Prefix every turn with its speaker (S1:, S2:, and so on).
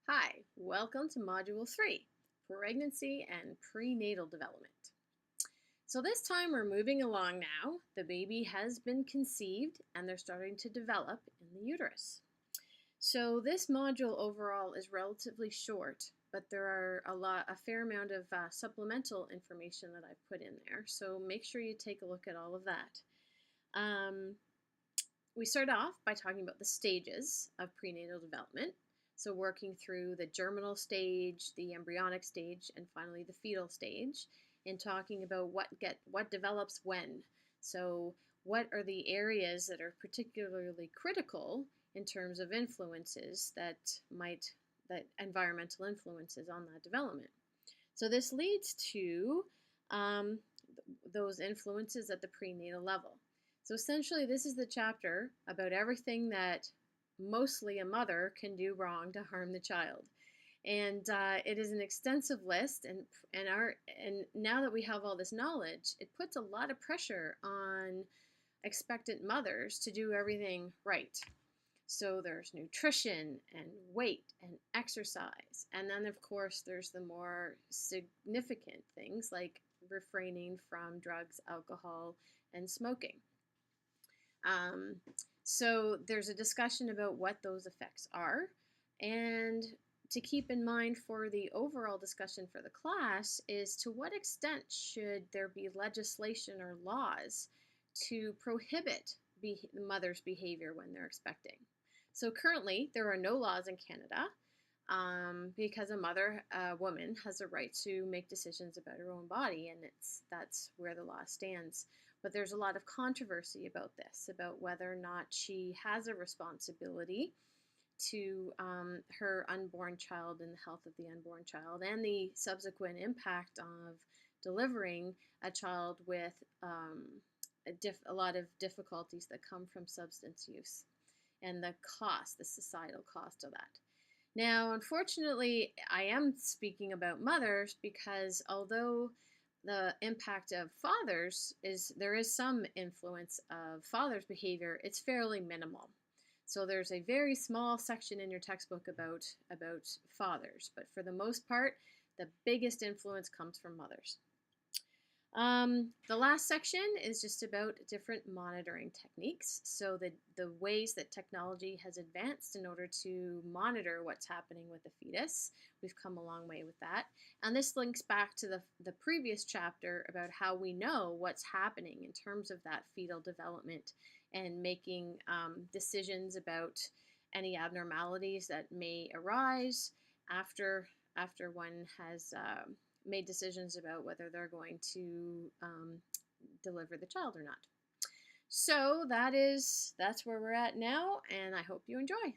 S1: Hi, welcome to Module 3, Pregnancy and Prenatal Development. So this time we're moving along now. The baby has been conceived and they're starting to develop in the uterus. So this module overall is relatively short, but there are a fair amount of supplemental information that I've put in there. So make sure you take a look at all of that. We start off by talking about the stages of prenatal development. So working through the germinal stage, the embryonic stage, and finally the fetal stage, and talking about what develops when. So what are the areas that are particularly critical in terms of influences that environmental influences on that development. So this leads to those influences at the prenatal level. So essentially, this is the chapter about everything that mostly a mother can do wrong to harm the child. And it is an extensive list, and now that we have all this knowledge, it puts a lot of pressure on expectant mothers to do everything right. So there's nutrition and weight and exercise. And then, of course, there's the more significant things like refraining from drugs, alcohol, and smoking. So there's a discussion about what those effects are. And to keep in mind for the overall discussion for the class is to what extent should there be legislation or laws to prohibit the mother's behavior when they're expecting. So currently, there are no laws in Canada because a woman, has a right to make decisions about her own body, and that's where the law stands. But there's a lot of controversy about this, about whether or not she has a responsibility to her unborn child and the health of the unborn child, and the subsequent impact of delivering a child with a lot of difficulties that come from substance use, and the societal cost of that. Now, unfortunately, I am speaking about mothers because although the impact of fathers there is some influence of fathers' behavior, it's fairly minimal. So there's a very small section in your textbook about fathers, but for the most part, the biggest influence comes from mothers. The last section is just about different monitoring techniques. So the ways that technology has advanced in order to monitor what's happening with the fetus. We've come a long way with that. And this links back to the previous chapter about how we know what's happening in terms of that fetal development and making decisions about any abnormalities that may arise after one has made decisions about whether they're going to deliver the child or not. So that's where we're at now, and I hope you enjoy.